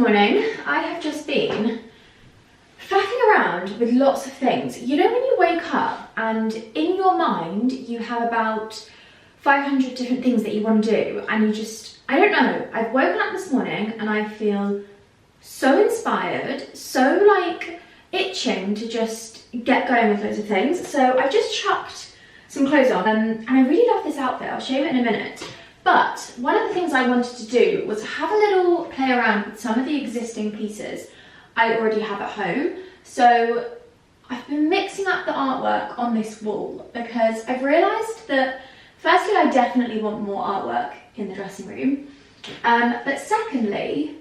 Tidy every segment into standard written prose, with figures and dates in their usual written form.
morning. I have just been faffing around with lots of things. You know when you wake up and in your mind you have about 500 different things that you want to do and you just, I don't know, I've woken up this morning and I feel so inspired, so like itching to just get going with loads of things. So I just chucked some clothes on and I really love this outfit. I'll show you in a minute. But one of the things I wanted to do was have a little play around with some of the existing pieces I already have at home. So I've been mixing up the artwork on this wall because I've realised that firstly I definitely want more artwork in the dressing room, but secondly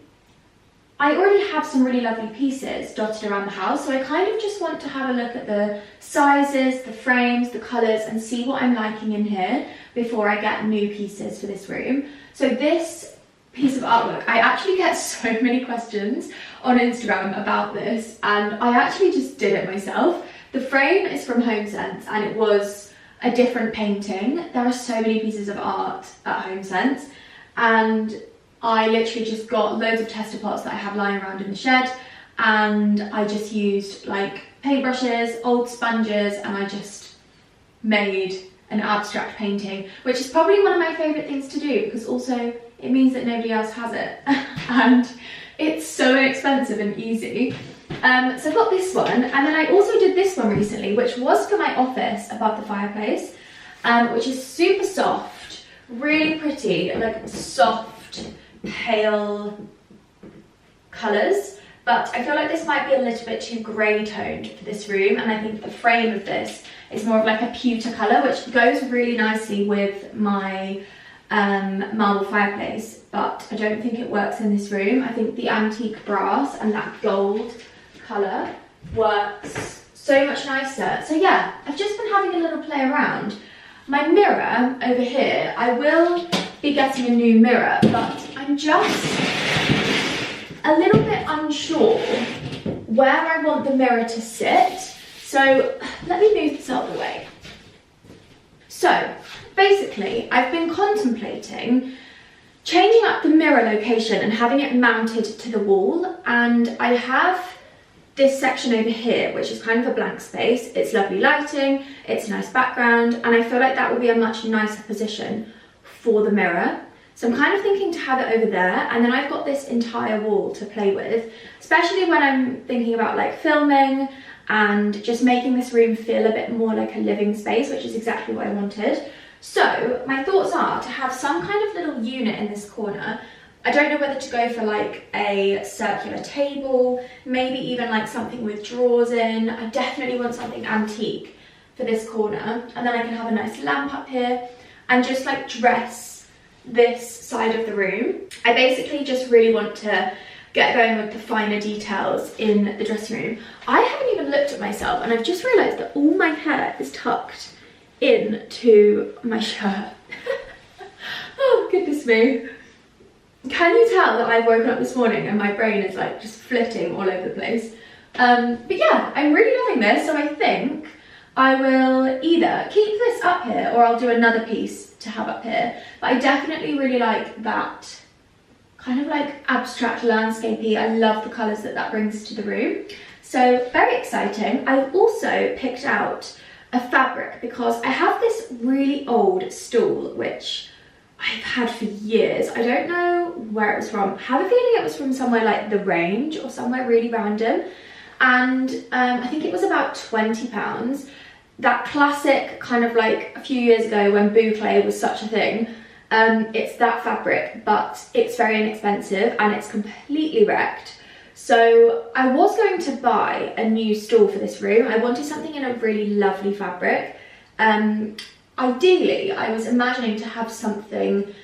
I already have some really lovely pieces dotted around the house, so I kind of just want to have a look at the sizes, the frames, the colours and see what I'm liking in here before I get new pieces for this room. So this piece of artwork, I actually get so many questions on Instagram about this and I actually just did it myself. The frame is from HomeSense and it was a different painting. There are so many pieces of art at HomeSense and I literally just got loads of tester pots that I have lying around in the shed and I just used like paintbrushes, old sponges, and I just made an abstract painting, which is probably one of my favourite things to do because also it means that nobody else has it and it's so inexpensive and easy. So I've got this one, and then I also did this one recently, which was for my office above the fireplace, which is super soft, really pretty, like soft, pale colours, but I feel like this might be a little bit too grey toned for this room, and I think the frame of this is more of like a pewter colour, which goes really nicely with my marble fireplace, but I don't think it works in this room. I think the antique brass and that gold colour works so much nicer. So yeah, I've just been having a little play around. My mirror over here, I will be getting a new mirror, but I'm just a little bit unsure where I want the mirror to sit. So let me move this out of the way. So basically, I've been contemplating changing up the mirror location and having it mounted to the wall, and I have this section over here which is kind of a blank space. It's lovely lighting, it's a nice background, and I feel like that will be a much nicer position for the mirror. So I'm kind of thinking to have it over there, and then I've got this entire wall to play with, especially when I'm thinking about like filming and just making this room feel a bit more like a living space, which is exactly what I wanted. So my thoughts are to have some kind of little unit in this corner. I don't know whether to go for like a circular table, maybe even like something with drawers in. I definitely want something antique for this corner, and then I can have a nice lamp up here and just like dress this side of the room. I basically just really want to get going with the finer details in the dressing room. I haven't even looked at myself and I've just realised that all my hair is tucked into my shirt. Oh goodness me. Can you tell that I've woken up this morning and my brain is like just flitting all over the place? But yeah, I'm really loving this, so I think I will either keep this up here or I'll do another piece to have up here. But I definitely really like that kind of like abstract landscapey. I love the colours that that brings to the room. So very exciting. I've also picked out a fabric because I have this really old stool which I've had for years. I don't know where it was from. I have a feeling it was from somewhere like The Range or somewhere really random. And I think it was about £20. That classic kind of like a few years ago when boucle was such a thing. It's that fabric, but it's very inexpensive and it's completely wrecked. So I was going to buy a new stool for this room. I wanted something in a really lovely fabric. Ideally, I was imagining to have something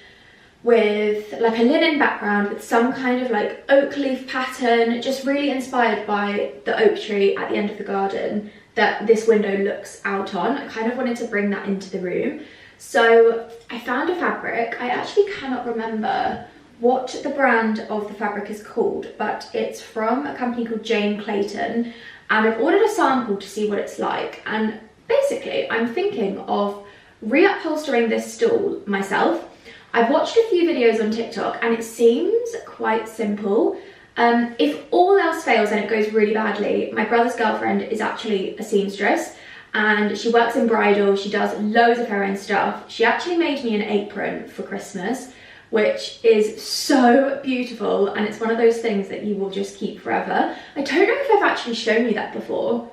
with like a linen background with some kind of like oak leaf pattern, just really inspired by the oak tree at the end of the garden that this window looks out on. I kind of wanted to bring that into the room. So I found a fabric. I actually cannot remember what the brand of the fabric is called, but it's from a company called Jane Clayton, and I've ordered a sample to see what it's like. And basically I'm thinking of reupholstering this stool myself. I've watched a few videos on TikTok and it seems quite simple. If all else fails and it goes really badly, my brother's girlfriend is actually a seamstress and she works in bridal. She does loads of her own stuff. She actually made me an apron for Christmas, which is so beautiful, and it's one of those things that you will just keep forever. I don't know if I've actually shown you that before.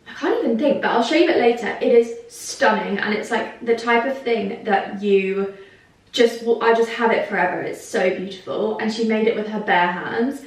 I can't even think, but I'll show you it later. It is stunning, and it's like the type of thing that you just, I just have it forever. It's so beautiful, and she made it with her bare hands.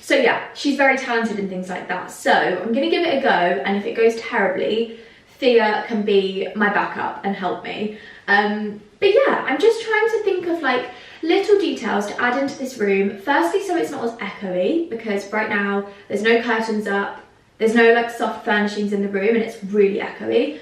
So yeah, she's very talented in things like that. So I'm gonna give it a go, and if it goes terribly, Thea can be my backup and help me. But yeah, I'm just trying to think of like little details to add into this room. Firstly, so it's not as echoey, because right now there's no curtains up, there's no like soft furnishings in the room, and it's really echoey.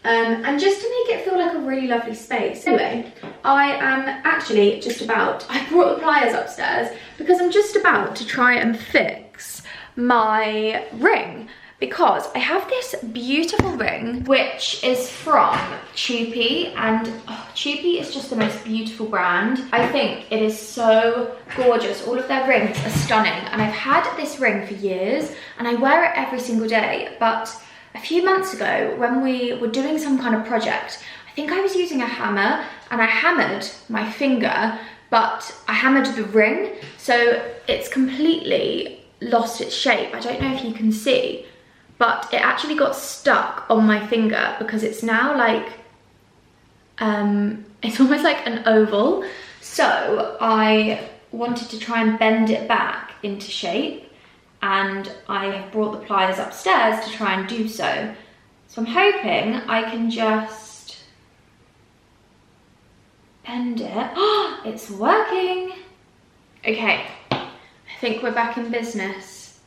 And just to make it feel like a really lovely space. Anyway, I am actually just about, I brought the pliers upstairs because I'm just about to try and fix my ring, because I have this beautiful ring which is from Chupi, and Chupi is just the most beautiful brand. I think it is so gorgeous. All of their rings are stunning, and I've had this ring for years and I wear it every single day. But a few months ago, when we were doing some kind of project, I think I was using a hammer and I hammered my finger, but I hammered the ring, so it's completely lost its shape. I don't know if you can see, but it actually got stuck on my finger because it's now like, it's almost like an oval. So I wanted to try and bend it back into shape, and I have brought the pliers upstairs to try and do so. So I'm hoping I can just bend it. Oh, it's working. Okay, I think we're back in business.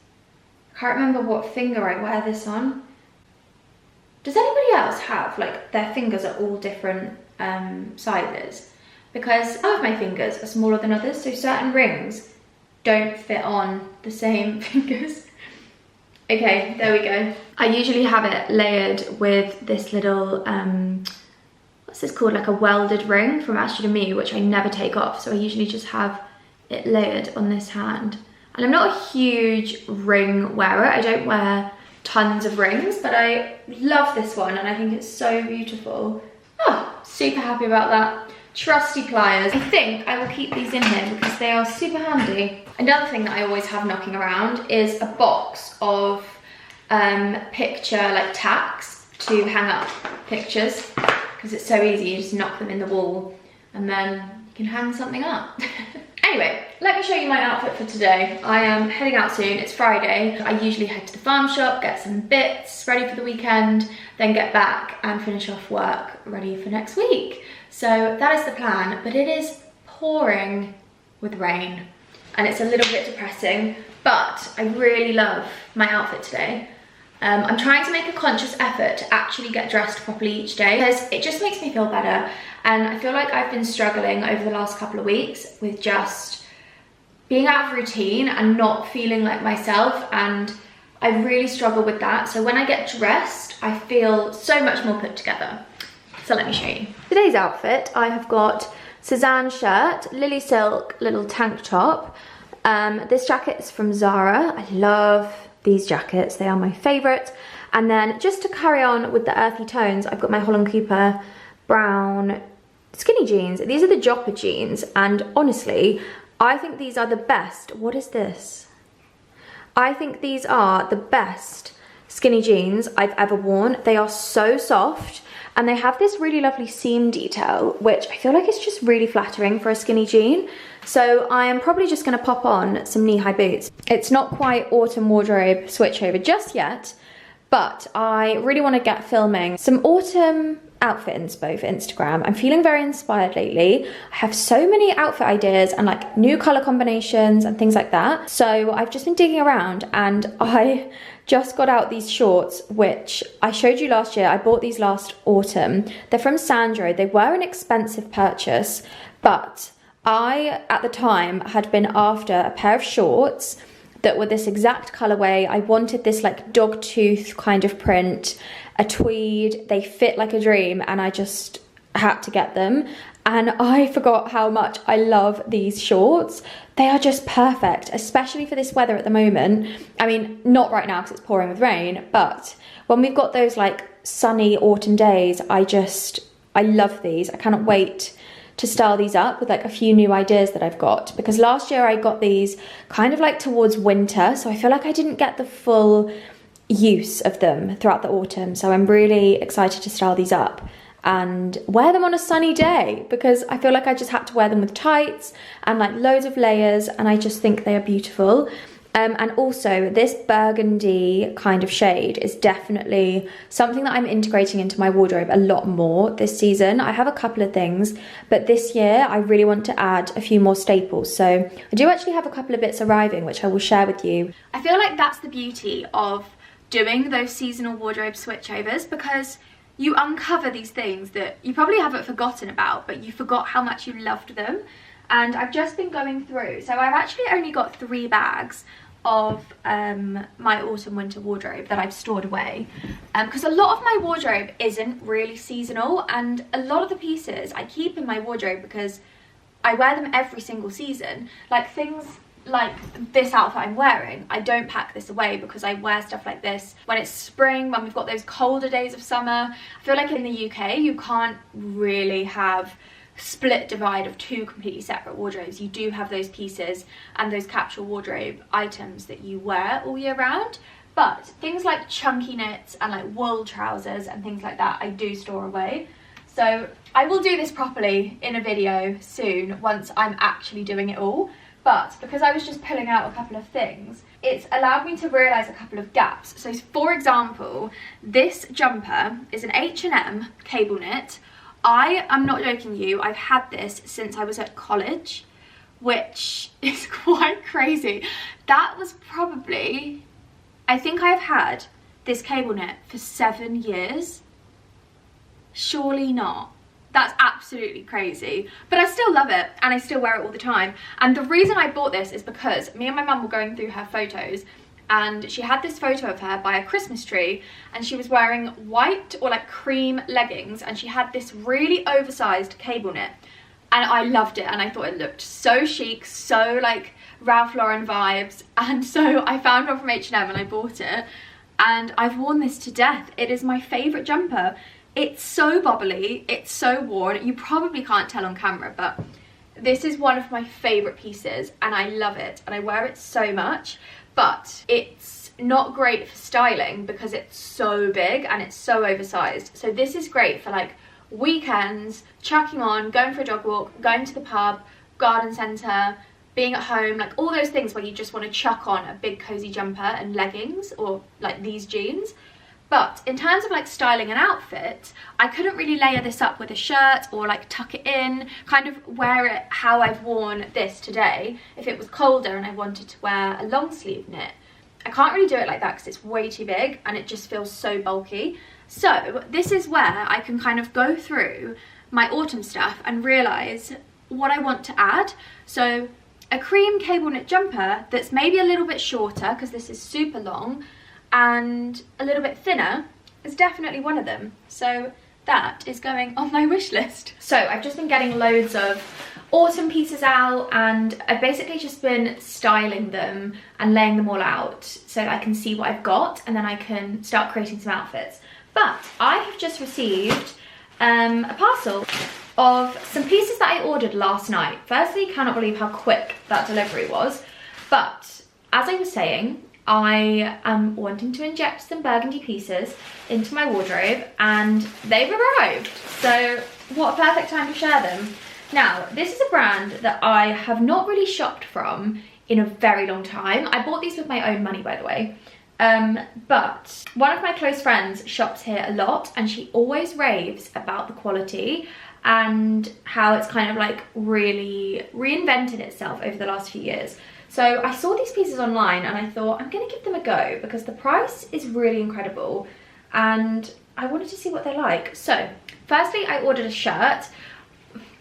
I can't remember what finger I wear this on. Does anybody else have like their fingers are all different sizes? Because some of my fingers are smaller than others, so certain rings don't fit on the same fingers. Okay, there we go. I usually have it layered with this little, what's this called? Like a welded ring from Ashley and Me, which I never take off. So I usually just have it layered on this hand. And I'm not a huge ring wearer. I don't wear tons of rings, but I love this one and I think it's so beautiful. Oh, super happy about that. Trusty pliers. I think I will keep these in here because they are super handy. Another thing that I always have knocking around is a box of picture like tacks to hang up pictures, because it's so easy. You just knock them in the wall and then you can hang something up. Anyway, let me show you my outfit for today. I am heading out soon. It's Friday. I usually head to the farm shop, get some bits ready for the weekend, then get back and finish off work ready for next week. So that is the plan, but it is pouring with rain and it's a little bit depressing, but I really love my outfit today. I'm trying to make a conscious effort to actually get dressed properly each day because it just makes me feel better. And I feel like I've been struggling over the last couple of weeks with just being out of routine and not feeling like myself, and I really struggle with that. So when I get dressed, I feel so much more put together. So let me show you. Today's outfit, I have got Suzanne shirt, Lily Silk little tank top. This jacket is from Zara. I love these jackets, they are my favourite. And then just to carry on with the earthy tones, I've got my Holland Cooper brown skinny jeans. These are the Jopper jeans, and honestly, I think these are the best. What is this? I think these are the best skinny jeans I've ever worn. They are so soft, and they have this really lovely seam detail, which I feel like is just really flattering for a skinny jean. So I am probably just gonna pop on some knee-high boots. It's not quite autumn wardrobe switchover just yet, but I really wanna get filming some autumn outfit inspo for Instagram. I'm feeling very inspired lately. I have so many outfit ideas and like new color combinations and things like that. So I've just been digging around and I just got out these shorts, which I showed you last year. I bought these last autumn. They're from Sandro. They were an expensive purchase, but I, at the time, had been after a pair of shorts that were this exact colorway. I wanted this like dog tooth kind of print, a tweed. They fit like a dream, and I just had to get them. and I forgot how much I love these shorts. They are just perfect, especially for this weather at the moment. I mean, not right now because it's pouring with rain, but when we've got those like sunny autumn days, I love these. I cannot wait to style these up with like a few new ideas that I've got, because last year I got these kind of like towards winter, so I feel like I didn't get the full use of them throughout the autumn. So I'm really excited to style these up and wear them on a sunny day, because I feel like I just had to wear them with tights and like loads of layers, and I just think they are beautiful. And also this burgundy kind of shade is definitely something that I'm integrating into my wardrobe a lot more this season. I have a couple of things, but this year I really want to add a few more staples. So I do actually have a couple of bits arriving, which I will share with you. I feel like that's the beauty of doing those seasonal wardrobe switchovers, because you uncover these things that you probably haven't forgotten about, but you forgot how much you loved them. And I've just been going through, so I've actually only got 3 bags of my autumn winter wardrobe that I've stored away, because a lot of my wardrobe isn't really seasonal, and a lot of the pieces I keep in my wardrobe because I wear them every single season. Like things like this outfit I'm wearing, I don't pack this away because I wear stuff like this when it's spring, when we've got those colder days of summer. I feel like in the UK you can't really have split divide of 2 completely separate wardrobes. You do have those pieces and those capsule wardrobe items that you wear all year round, but things like chunky knits and like wool trousers and things like that I do store away. So I will do this properly in a video soon once I'm actually doing it all, but because I was just pulling out a couple of things, it's allowed me to realise a couple of gaps. So for example, this jumper is an H&M cable knit. I am not joking you, I've had this since I was at college, which is quite crazy. That was probably, I think I've had this cable knit for 7 years. Surely not. That's absolutely crazy. But I still love it and I still wear it all the time. And the reason I bought this is because me and my mum were going through her photos, and she had this photo of her by a Christmas tree, and she was wearing white or like cream leggings, and she had this really oversized cable knit, and I loved it and I thought it looked so chic, so like Ralph Lauren vibes, and so I found one from H&M and I bought it, and I've worn this to death. It is my favorite jumper. It's so bubbly, it's so worn. You probably can't tell on camera, but this is one of my favorite pieces and I love it and I wear it so much. But it's not great for styling because it's so big and it's so oversized. So this is great for like weekends, chucking on, going for a jog walk, going to the pub, garden centre, being at home, like all those things where you just want to chuck on a big cozy jumper and leggings or like these jeans. But in terms of like styling an outfit, I couldn't really layer this up with a shirt or like tuck it in, kind of wear it how I've worn this today. If it was colder and I wanted to wear a long sleeve knit, I can't really do it like that because it's way too big and it just feels so bulky. So this is where I can kind of go through my autumn stuff and realise what I want to add. So a cream cable knit jumper that's maybe a little bit shorter because this is super long, and a little bit thinner is definitely one of them. So that is going on my wish list. So I've just been getting loads of autumn pieces out, and I've basically just been styling them and laying them all out so that I can see what I've got and then I can start creating some outfits. But I have just received a parcel of some pieces that I ordered last night. Firstly, cannot believe how quick that delivery was, but as I was saying, I am wanting to inject some burgundy pieces into my wardrobe and they've arrived. So what a perfect time to share them. Now, this is a brand that I have not really shopped from in a very long time. I bought these with my own money, by the way. But one of my close friends shops here a lot and she always raves about the quality and how it's kind of like really reinvented itself over the last few years. So I saw these pieces online and I thought I'm gonna give them a go because the price is really incredible and I wanted to see what they're like. So firstly, I ordered a shirt.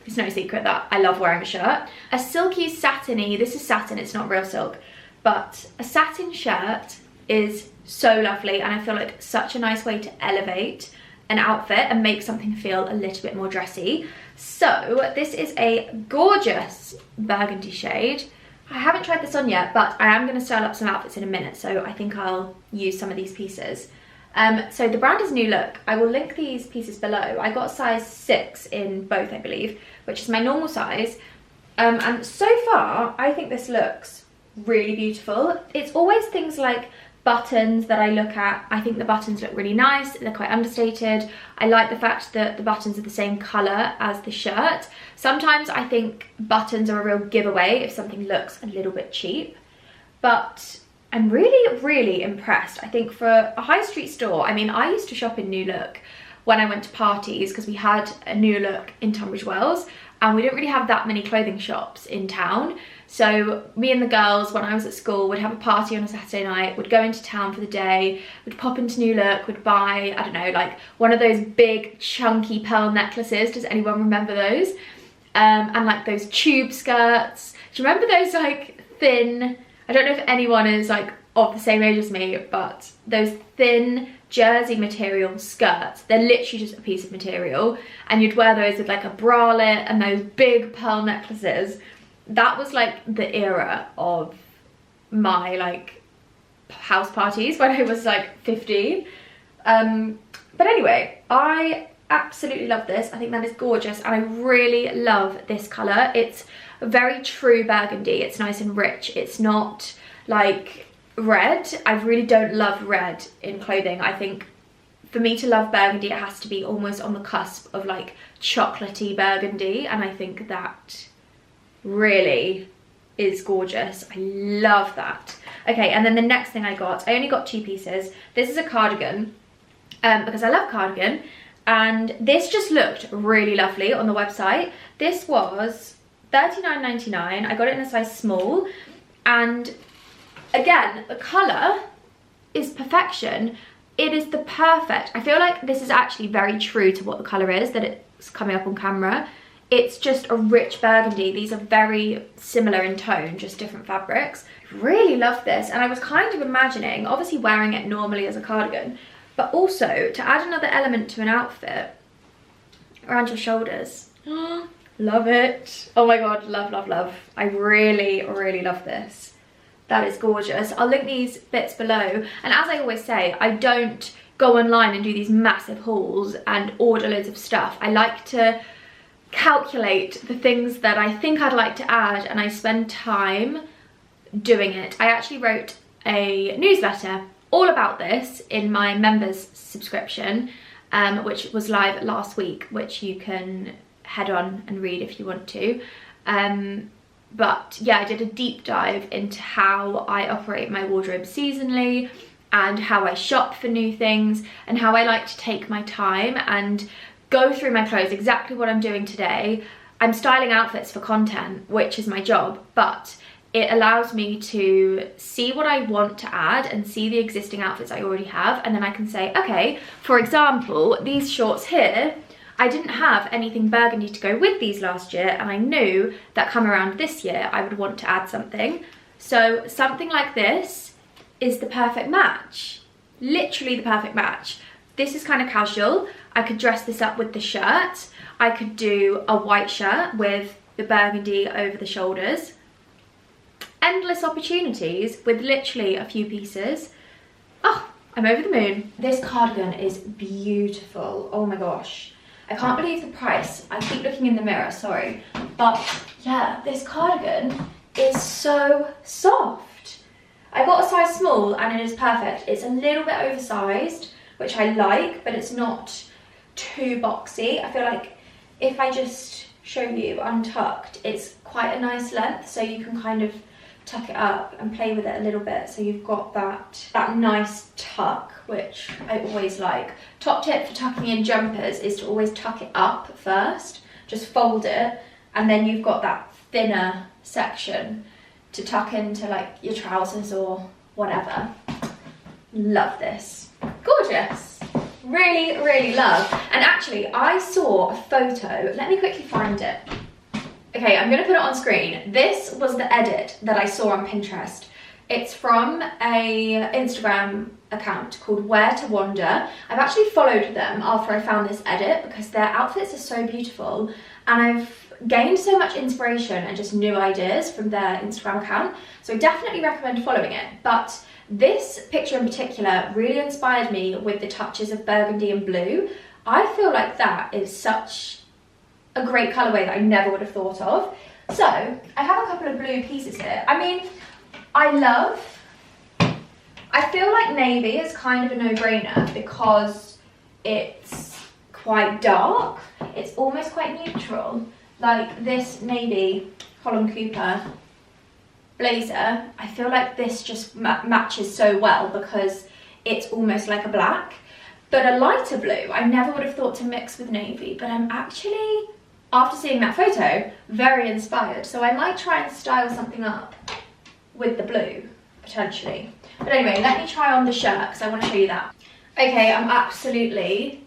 It's no secret that I love wearing a shirt. A silky satiny, this is satin, it's not real silk, but a satin shirt is so lovely and I feel like such a nice way to elevate an outfit and make something feel a little bit more dressy. So this is a gorgeous burgundy shade. I haven't tried this on yet, but I am going to style up some outfits in a minute, so I think I'll use some of these pieces. So the brand is New Look. I will link these pieces below. I got size 6 in both, I believe, which is my normal size. And so far, I think this looks really beautiful. It's always things like buttons that I look at. I think the buttons look really nice. They're quite understated. I like the fact that the buttons are the same colour as the shirt. Sometimes I think buttons are a real giveaway if something looks a little bit cheap. But I'm really impressed. I think for a high street store, I mean, I used to shop in New Look when I went to parties because we had a New Look in Tunbridge Wells and we didn't really have that many clothing shops in town. So me and the girls, when I was at school, would have a party on a Saturday night, would go into town for the day, would pop into New Look, would buy, I don't know, like one of those big chunky pearl necklaces. Does anyone remember those? And like those tube skirts. Do you remember those like thin, I don't know if anyone is like of the same age as me, but those thin jersey material skirts, they're literally just a piece of material, and you'd wear those with like a bralette and those big pearl necklaces. That was like the era of my like house parties when I was like 15. But anyway, I absolutely love this. I think that is gorgeous, and I really love this colour. It's a very true burgundy. It's nice and rich. It's not like red. I really don't love red in clothing. I think for me to love burgundy, it has to be almost on the cusp of like chocolatey burgundy, and I think that really is gorgeous. I love that. Okay, and then the next thing I only got 2 pieces. This is a cardigan because I love cardigan, and this just looked really lovely on the website. This was $39.99. I got it in a size small, and again, the colour is perfection. It is the perfect, I feel like this is actually very true to what the colour is, that it's coming up on camera. It's just a rich burgundy. These are very similar in tone, just different fabrics. Really love this, and I was kind of imagining, obviously wearing it normally as a cardigan, but also to add another element to an outfit around your shoulders. Love it. Oh my god, love. I really love this. That is gorgeous. I'll link these bits below, and as I always say, I don't go online and do these massive hauls and order loads of stuff. I like to calculate the things that I think I'd like to add, and I spend time doing it. I actually wrote a newsletter all about this in my members subscription, which was live last week, which you can head on and read if you want to. But yeah, I did a deep dive into how I operate my wardrobe seasonally, and how I shop for new things, and how I like to take my time and go through my clothes, exactly what I'm doing today. I'm styling outfits for content, which is my job, but it allows me to see what I want to add and see the existing outfits I already have, and then I can say, okay, for example, these shorts here, I didn't have anything burgundy to go with these last year, and I knew that come around this year I would want to add something. So something like this is the perfect match, literally the perfect match. This is kind of casual. I could dress this up with the shirt. I could do a white shirt with the burgundy over the shoulders. Endless opportunities with literally a few pieces. Oh, I'm over the moon. This cardigan is beautiful. Oh my gosh. I can't believe the price. I keep looking in the mirror, sorry. But yeah, this cardigan is so soft. I got a size small and it is perfect. It's a little bit oversized, which I like, but it's not too boxy. I feel like if I just show you untucked, it's quite a nice length, so you can kind of tuck it up and play with it a little bit, so you've got that nice tuck, which I always like. Top tip for tucking in jumpers is to always tuck it up first, just fold it, and then you've got that thinner section to tuck into like your trousers or whatever. Love this. Gorgeous. Really love. And actually, I saw a photo. Let me quickly find it. Okay, I'm gonna put it on screen. This was the edit that I saw on Pinterest. It's from a Instagram account called Where to Wander. I've actually followed them after I found this edit because their outfits are so beautiful, and I've gained so much inspiration and just new ideas from their Instagram account, so I definitely recommend following it. But this picture in particular really inspired me with the touches of burgundy and blue. I feel like that is such a great colourway that I never would have thought of. So I have a couple of blue pieces here. I mean, I feel like navy is kind of a no-brainer because it's quite dark. It's almost quite neutral. Like this navy Holland Cooper blazer, I feel like this just matches so well because it's almost like a black. But a lighter blue, I never would have thought to mix with navy, but I'm actually, after seeing that photo, very inspired. So I might try and style something up with the blue, potentially. But anyway, let me try on the shirt because I want to show you that. Okay, I'm absolutely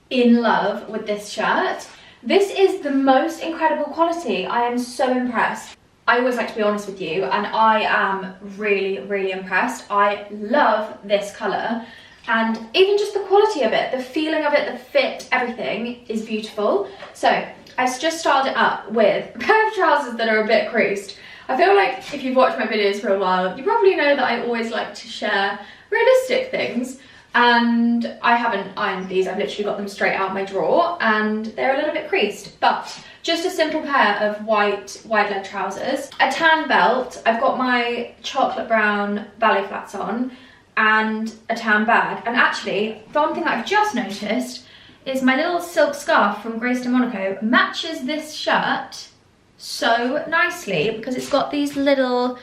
in love with this shirt. This is the most incredible quality. I am so impressed. I always like to be honest with you, and I am really, really impressed. I love this colour, and even just the quality of it, the feeling of it, the fit, everything is beautiful. So I've just styled it up with a pair of trousers that are a bit creased. I feel like if you've watched my videos for a while, you probably know that I always like to share realistic things, and I haven't ironed these. I've literally got them straight out my drawer and they're a little bit creased, but just a simple pair of white wide leg trousers, a tan belt. I've got my chocolate brown ballet flats on and a tan bag. And actually, the one thing that I've just noticed is my little silk scarf from Grace de Monaco matches this shirt so nicely because it's got these little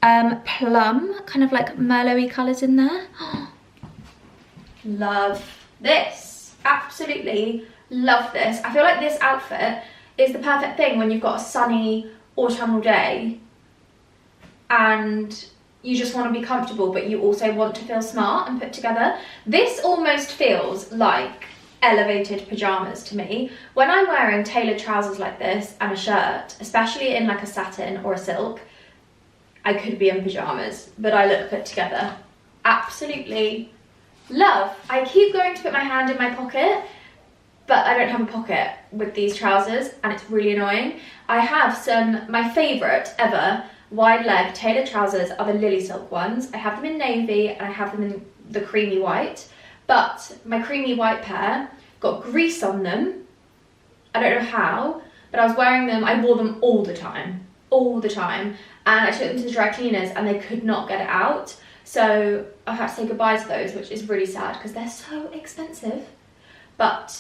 plum, kind of like Merlot-y colours in there. Love this, absolutely love this. I feel like this outfit is the perfect thing when you've got a sunny autumnal day and you just want to be comfortable but you also want to feel smart and put together. This almost feels like elevated pyjamas to me. When I'm wearing tailored trousers like this and a shirt, especially in like a satin or a silk, I could be in pyjamas, but I look put together. Absolutely love. I keep going to put my hand in my pocket, but I don't have a pocket with these trousers and it's really annoying. I have my favourite ever wide leg tailored trousers are the Lily Silk ones. I have them in navy and I have them in the creamy white, but my creamy white pair got grease on them. I don't know how, but I was wearing them, I wore them all the time, and I took them to the dry cleaners and they could not get it out. So I had to say goodbye to those, which is really sad because they're so expensive. But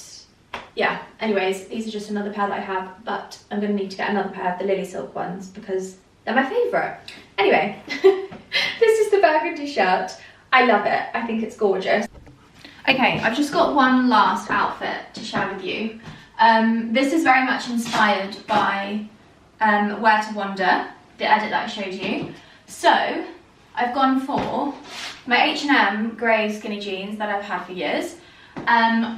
yeah, anyways, these are just another pair that I have, but I'm going to need to get another pair of the Lily Silk ones because they're my favourite. Anyway, this is the burgundy shirt. I love it. I think it's gorgeous. Okay, I've just got one last outfit to share with you. This is very much inspired by Where to Wander, the edit that I showed you. So I've gone for my H&M grey skinny jeans that I've had for years.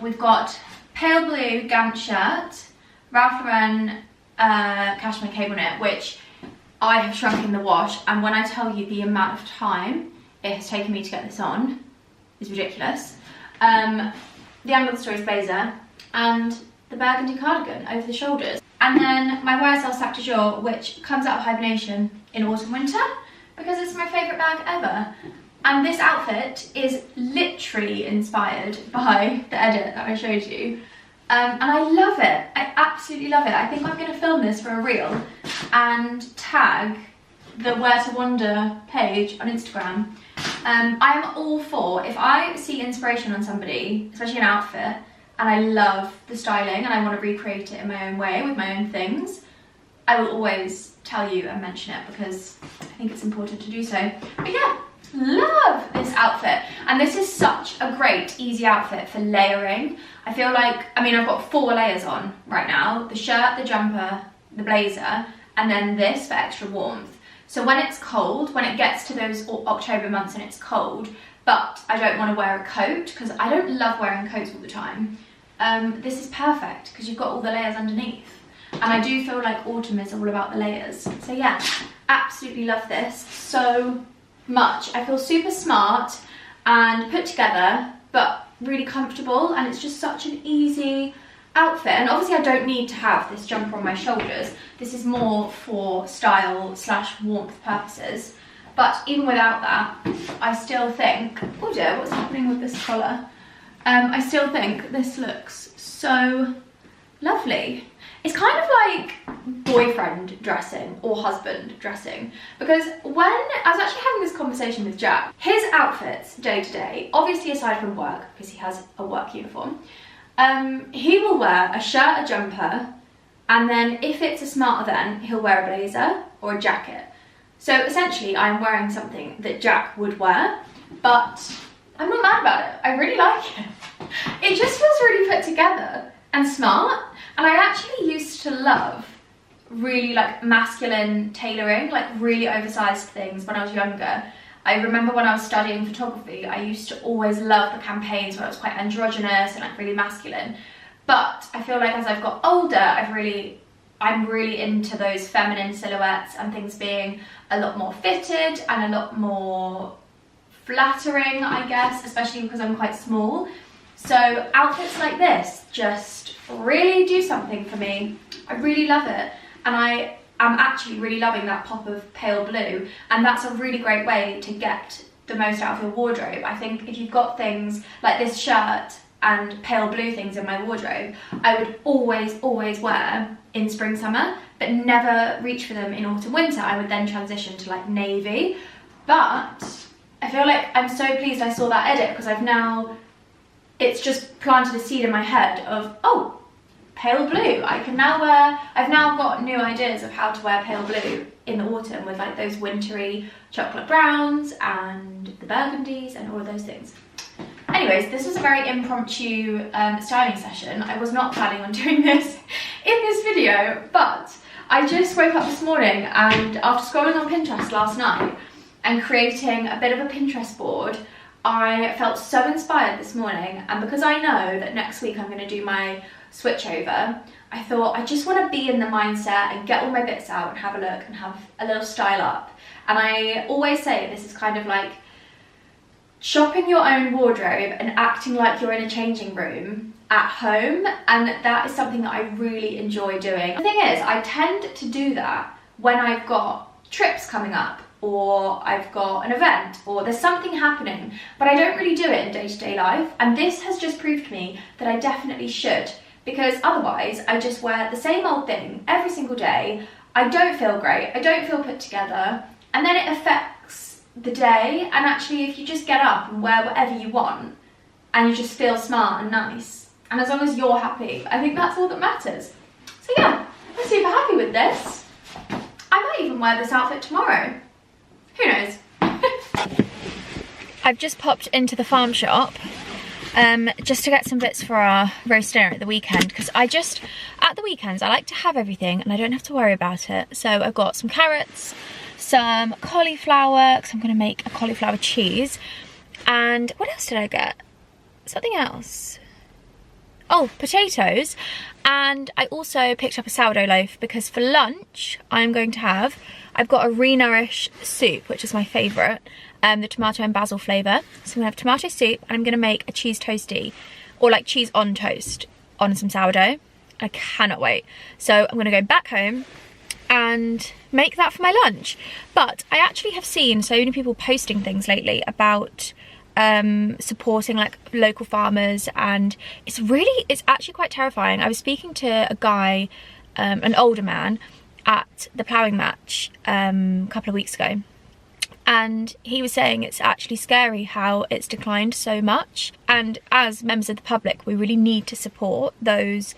We've got pale blue Gant shirt, Ralph Lauren cashmere cable knit, which I have shrunk in the wash, and when I tell you the amount of time it has taken me to get this on is ridiculous. The Angle of the Stories blazer and the burgundy cardigan over the shoulders. And then my YSL sac de jour, which comes out of hibernation in autumn winter because it's my favourite bag ever. And this outfit is literally inspired by the edit that I showed you. And I love it. I absolutely love it. I think I'm going to film this for a reel and tag the Where to Wander page on Instagram. I am all for, if I see inspiration on somebody, especially an outfit, and I love the styling and I want to recreate it in my own way with my own things, I will always tell you and mention it because I think it's important to do so. But yeah, love this outfit. And this is such a great, easy outfit for layering. I feel like, I mean, I've got 4 layers on right now. The shirt, the jumper, the blazer, and then this for extra warmth. So when it's cold, when it gets to those October months and it's cold, but I don't want to wear a coat because I don't love wearing coats all the time, this is perfect because you've got all the layers underneath. And I do feel like autumn is all about the layers. So yeah, absolutely love this so much. I feel super smart and put together, but really comfortable, and it's just such an easy outfit, and obviously I don't need to have this jumper on my shoulders. This is more for style / warmth purposes. But even without that, I still think, oh dear, what's happening with this collar? I still think this looks so lovely. It's kind of like boyfriend dressing or husband dressing, because when I was actually having this conversation with Jack, his outfits day to day, obviously aside from work, because he has a work uniform, he will wear a shirt, a jumper, and then if it's a smart event, he'll wear a blazer or a jacket. So essentially I'm wearing something that Jack would wear, but I'm not mad about it. I really like it. It just feels really put together and smart. And I actually used to love really like masculine tailoring, like really oversized things when I was younger. I remember when I was studying photography, I used to always love the campaigns where it was quite androgynous and like really masculine. But I feel like as I've got older, I'm really into those feminine silhouettes and things being a lot more fitted and a lot more flattering, I guess, especially because I'm quite small. So outfits like this just really do something for me. I really love it, and I am actually really loving that pop of pale blue, and that's a really great way to get the most out of your wardrobe. I think if you've got things like this shirt and pale blue things in my wardrobe, I would always wear in spring summer, but never reach for them in autumn winter. I would then transition to like navy. But I feel like I'm so pleased I saw that edit, because it's just planted a seed in my head of, oh, pale blue. I've now got new ideas of how to wear pale blue in the autumn with like those wintry chocolate browns and the burgundies and all of those things. Anyways, this was a very impromptu styling session. I was not planning on doing this in this video, but I just woke up this morning, and after scrolling on Pinterest last night and creating a bit of a Pinterest board, I felt so inspired this morning. And because I know that next week I'm going to do my switch over, I thought I just want to be in the mindset and get all my bits out and have a look and have a little style up. And I always say this is kind of like shopping your own wardrobe and acting like you're in a changing room at home, and that is something that I really enjoy doing. The thing is, I tend to do that when I've got trips coming up, or I've got an event, or there's something happening, but I don't really do it in day-to-day life. And this has just proved to me that I definitely should, because otherwise I just wear the same old thing every single day. I don't feel great, I don't feel put together, and then it affects the day. And actually, if you just get up and wear whatever you want and you just feel smart and nice, and as long as you're happy, I think that's all that matters. So yeah, I'm super happy with this. I might even wear this outfit tomorrow. Who knows? I've just popped into the farm shop just to get some bits for our roast dinner at the weekend, because at the weekends I like to have everything and I don't have to worry about it. So I've got some carrots, some cauliflower, because I'm going to make a cauliflower cheese, and what else did I get? Something else. Oh, potatoes. And I also picked up a sourdough loaf, because for lunch I've got a re-nourish soup, which is my favourite, the tomato and basil flavour. So I'm going to have tomato soup, and I'm going to make a cheese toastie, or like cheese on toast on some sourdough. I cannot wait. So I'm going to go back home and make that for my lunch. But I actually have seen so many people posting things lately about supporting like local farmers, and it's actually quite terrifying. I was speaking to a guy, an older man, at the ploughing match a couple of weeks ago, and he was saying it's actually scary how it's declined so much. And as members of the public, we really need to support those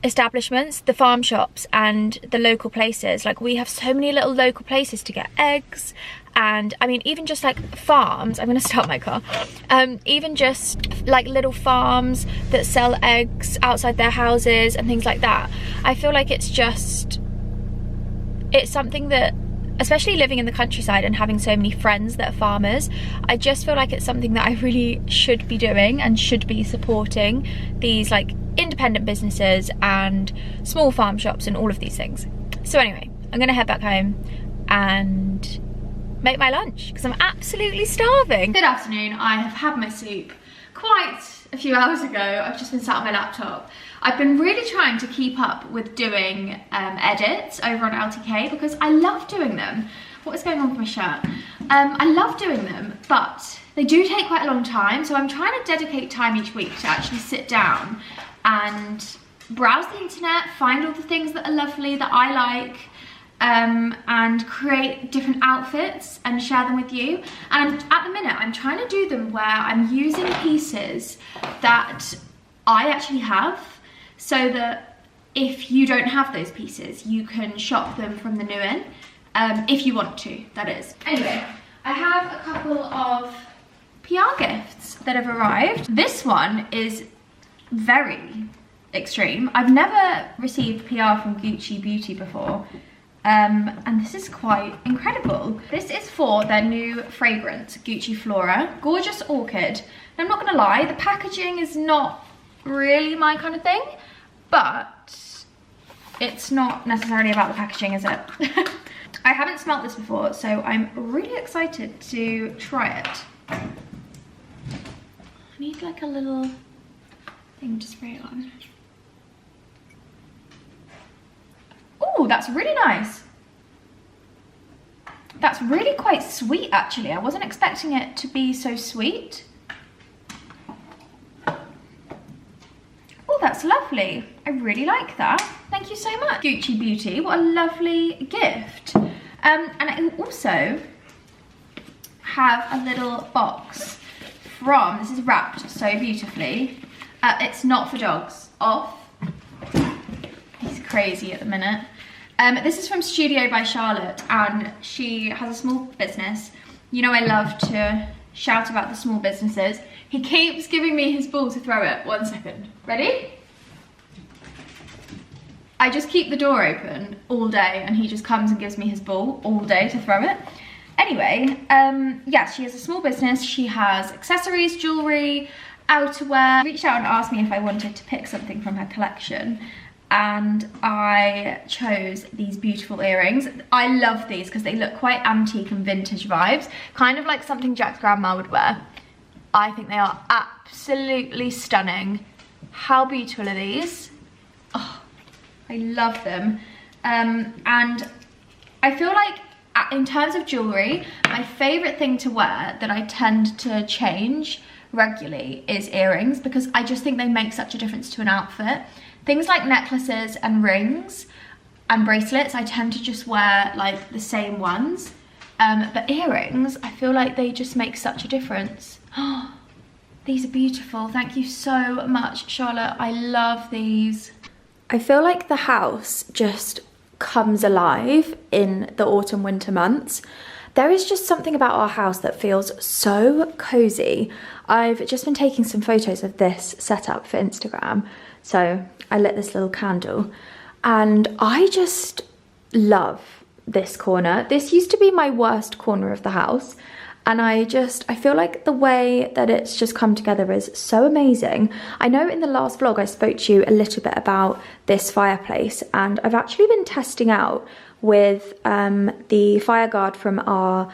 establishments, the farm shops and the local places. Like, we have so many little local places to get eggs, and I mean, even just like farms, I'm gonna start my car, even just like little farms that sell eggs outside their houses and things like that. I feel like it's something that, especially living in the countryside and having so many friends that are farmers, I just feel like it's something that I really should be doing and should be supporting, these like independent businesses and small farm shops and all of these things. So anyway, I'm gonna head back home and make my lunch because I'm absolutely starving. Good afternoon. I have had my soup, quite a few hours ago. I've just been sat on my laptop. I've been really trying to keep up with doing edits over on LTK because I love doing them. What is going on with my shirt? I love doing them, but they do take quite a long time, so I'm trying to dedicate time each week to actually sit down and browse the internet, find all the things that are lovely, that I like, and create different outfits and share them with you. And at the minute, I'm trying to do them where I'm using pieces that I actually have, so that if you don't have those pieces, you can shop them from the new in, if you want to, that is. Anyway, I have a couple of PR gifts that have arrived. This one is very extreme. I've never received PR from Gucci Beauty before, and this is quite incredible. This is for their new fragrance, Gucci Flora, Gorgeous Orchid. And I'm not gonna lie, the packaging is not really my kind of thing, but it's not necessarily about the packaging, is it? I haven't smelt this before, so I'm really excited to try it. I need like a little thing to spray it on. Oh, that's really nice. That's really quite sweet, actually. I wasn't expecting it to be so sweet. Oh, that's lovely. I really like that. Thank you so much, Gucci Beauty. What a lovely gift. And I also have a little box from, this is wrapped so beautifully. It's not for dogs. Off. He's crazy at the minute. This is from Studio by Charlotte, and she has a small business. You know I love to shout about the small businesses. He keeps giving me his ball to throw it. 1 second. Ready? I just keep the door open all day and he just comes and gives me his ball all day to throw it. Anyway, yes, she has a small business. She has accessories, jewellery, outerwear. She reached out and asked me if I wanted to pick something from her collection, and I chose these beautiful earrings. I love these because they look quite antique and vintage vibes, kind of like something Jack's grandma would wear. I think they are absolutely stunning. How beautiful are these? Oh, I love them. And I feel like in terms of jewellery, my favourite thing to wear that I tend to change regularly is earrings, because I just think they make such a difference to an outfit. Things like necklaces and rings and bracelets, I tend to just wear like the same ones. But earrings, I feel like they just make such a difference. Oh, these are beautiful. Thank you so much, Charlotte. I love these. I feel like the house just comes alive in the autumn winter months. There is just something about our house that feels so cozy. I've just been taking some photos of this setup for Instagram. So I lit this little candle and I just love this corner. This used to be my worst corner of the house, and I feel like the way that it's just come together is so amazing. I know in the last vlog I spoke to you a little bit about this fireplace, and I've actually been testing out with the fire guard from our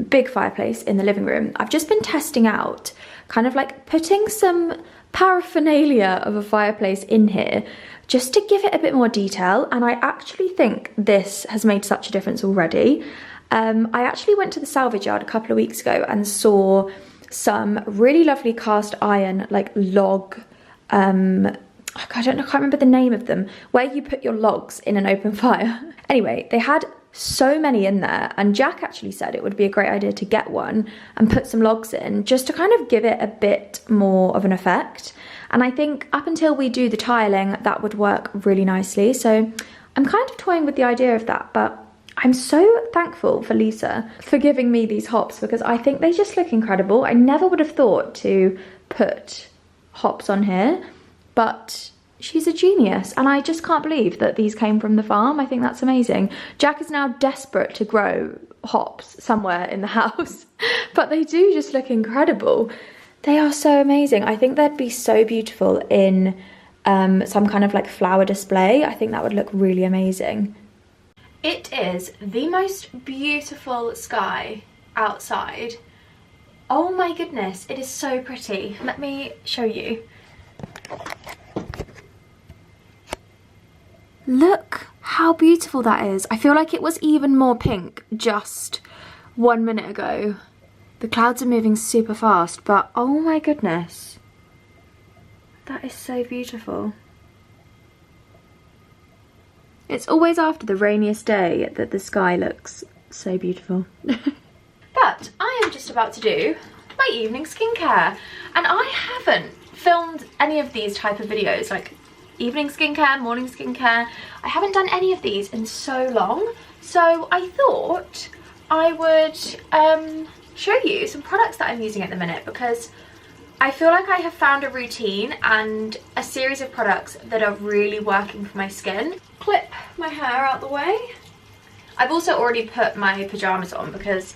big fireplace in the living room. I've just been testing out kind of like putting some paraphernalia of a fireplace in here just to give it a bit more detail, and I actually think this has made such a difference already. I actually went to the salvage yard a couple of weeks ago and saw some really lovely cast iron like log, I can't remember the name of them, where you put your logs in an open fire. Anyway, they had so many in there, and Jack actually said it would be a great idea to get one and put some logs in just to kind of give it a bit more of an effect. And I think up until we do the tiling, that would work really nicely. So I'm kind of toying with the idea of that, but I'm so thankful for Lisa for giving me these hops, because I think they just look incredible. I never would have thought to put hops on here, but she's a genius, and I just can't believe that these came from the farm. I think that's amazing. Jack is now desperate to grow hops somewhere in the house, but they do just look incredible. They are so amazing. I think they'd be so beautiful in some kind of like flower display. I think that would look really amazing. It is the most beautiful sky outside. Oh my goodness, it is so pretty. Let me show you. Look how beautiful that is. I feel like it was even more pink just 1 minute ago. The clouds are moving super fast, but oh my goodness. That is so beautiful. It's always after the rainiest day that the sky looks so beautiful. But I am just about to do my evening skincare, and I haven't filmed any of these type of videos, like evening skincare, morning skincare. I haven't done any of these in so long, so I thought I would show you some products that I'm using at the minute, because I feel like I have found a routine and a series of products that are really working for my skin. Clip my hair out the way. I've also already put my pajamas on because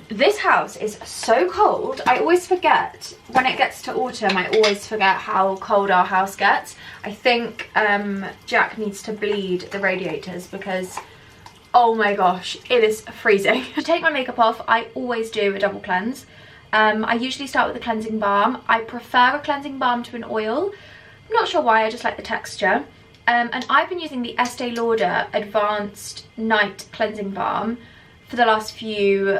this house is so cold. I always forget when it gets to autumn. I always forget how cold our house gets. I think Jack needs to bleed the radiators because oh my gosh, it is freezing. To take my makeup off, I always do a double cleanse. I usually start with a cleansing balm. I prefer a cleansing balm to an oil. I'm not sure why, I just like the texture. And I've been using the Estee Lauder Advanced Night Cleansing Balm for the last few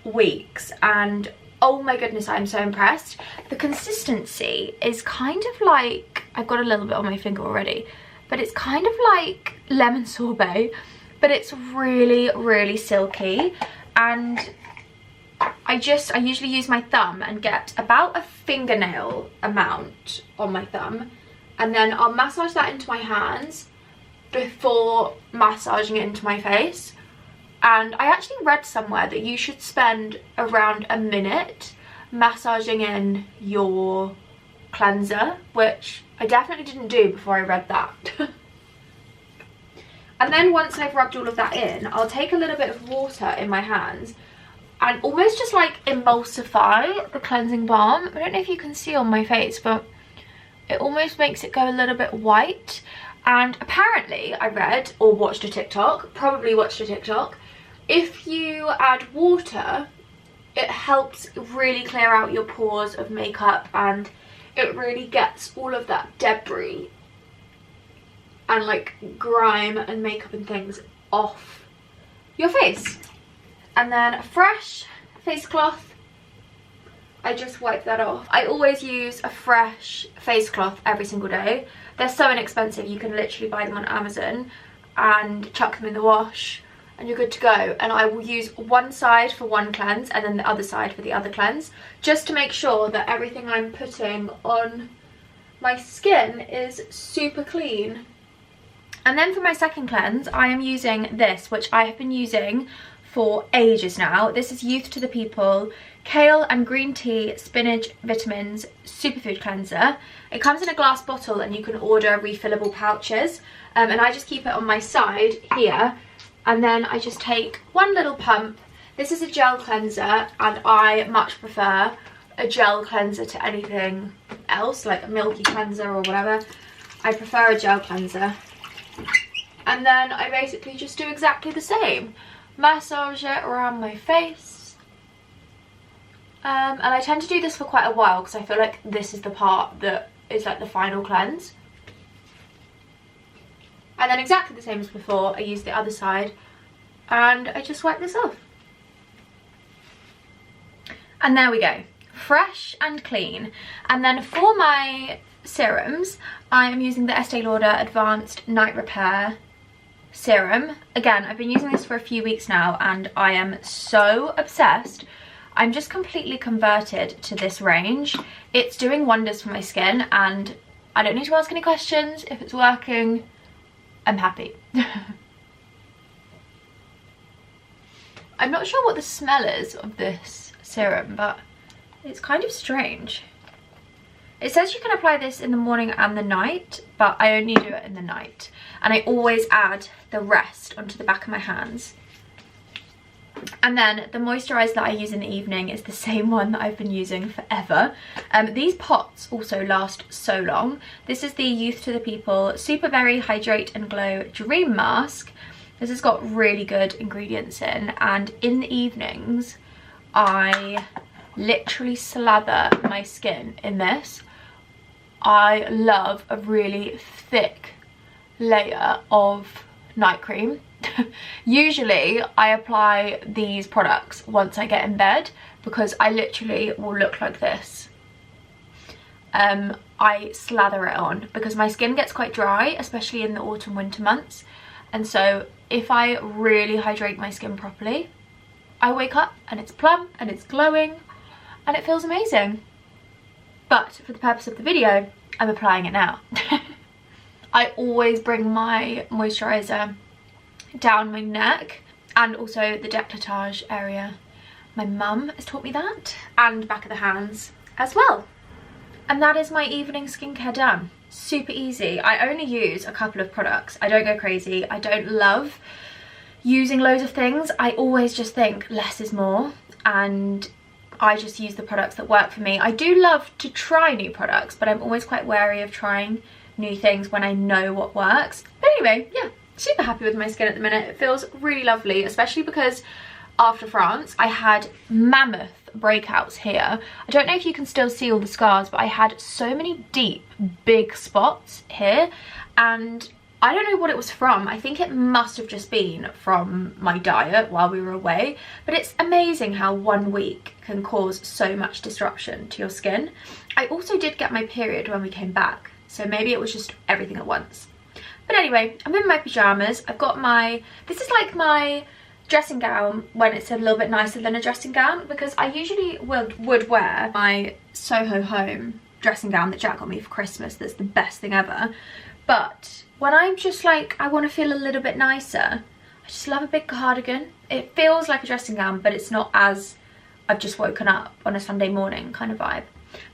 weeks, and oh my goodness, I'm so impressed. The consistency is kind of like, I've got a little bit on my finger already, but it's kind of like lemon sorbet, but it's really, really silky. And I usually use my thumb and get about a fingernail amount on my thumb, and then I'll massage that into my hands before massaging it into my face. And I actually read somewhere that you should spend around a minute massaging in your cleanser, which I definitely didn't do before I read that. And then once I've rubbed all of that in, I'll take a little bit of water in my hands and almost just like emulsify the cleansing balm. I don't know if you can see on my face, but it almost makes it go a little bit white. And apparently I read or watched a TikTok, probably watched a TikTok, if you add water, it helps really clear out your pores of makeup, and it really gets all of that debris and like grime and makeup and things off your face. And then a fresh face cloth, I just wipe that off. I always use a fresh face cloth every single day. They're so inexpensive, you can literally buy them on Amazon and chuck them in the wash and you're good to go. And I will use one side for one cleanse and then the other side for the other cleanse, just to make sure that everything I'm putting on my skin is super clean. And then for my second cleanse, I am using this, which I have been using for ages now. This is Youth to the People Kale and Green Tea Spinach Vitamins Superfood Cleanser. It comes in a glass bottle and you can order refillable pouches. And I just keep it on my side here. And then I just take one little pump. This is a gel cleanser, and I much prefer a gel cleanser to anything else, like a milky cleanser or whatever. I prefer a gel cleanser. And then I basically just do exactly the same. Massage it around my face. And I tend to do this for quite a while because I feel like this is the part that is like the final cleanse. And then exactly the same as before, I use the other side and I just wipe this off. And there we go, fresh and clean. And then for my serums, I am using the Estee Lauder Advanced Night Repair Serum. Again, I've been using this for a few weeks now and I am so obsessed. I'm just completely converted to this range. It's doing wonders for my skin and I don't need to ask any questions. If it's working, I'm happy. I'm not sure what the smell is of this serum, but it's kind of strange. It says you can apply this in the morning and the night, but I only do it in the night. And I always add the rest onto the back of my hands. And then the moisturiser that I use in the evening is the same one that I've been using forever. These pots also last so long. This is the Youth to the People Super Berry Hydrate and Glow Dream Mask. This has got really good ingredients in, and in the evenings I literally slather my skin in this. I love a really thick layer of night cream. Usually I apply these products once I get in bed because I literally will look like this. I slather it on because my skin gets quite dry, especially in the autumn winter months, and so if I really hydrate my skin properly, I wake up and it's plump and it's glowing and it feels amazing. But for the purpose of the video, I'm applying it now. I always bring my moisturiser down my neck and also the décolletage area. My mum has taught me that, and back of the hands as well. And that is my evening skincare done. Super easy. I only use a couple of products. I don't go crazy. I don't love using loads of things. I always just think less is more, and I just use the products that work for me. I do love to try new products, but I'm always quite wary of trying new things when I know what works. But anyway, yeah, super happy with my skin at the minute. It feels really lovely, especially because after France I had mammoth breakouts here. I don't know if you can still see all the scars, but I had so many deep big spots here, and I don't know what it was from. I think it must have just been from my diet while we were away, but it's amazing how 1 week can cause so much disruption to your skin. I also did get my period when we came back, so maybe it was just everything at once. But anyway, I'm in my pyjamas. I've got my, this is like my dressing gown when it's a little bit nicer than a dressing gown, because I usually would wear my Soho Home dressing gown that Jack got me for Christmas. That's the best thing ever. But when I'm just like, I want to feel a little bit nicer, I just love a big cardigan. It feels like a dressing gown, but it's not as I've just woken up on a Sunday morning kind of vibe.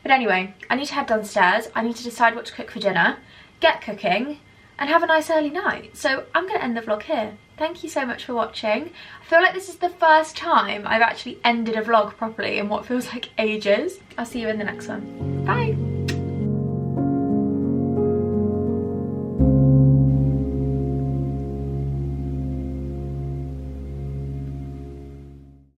But anyway, I need to head downstairs. I need to decide what to cook for dinner, get cooking, and have a nice early night. So I'm going to end the vlog here. Thank you so much for watching. I feel like this is the first time I've actually ended a vlog properly in what feels like ages. I'll see you in the next one. Bye!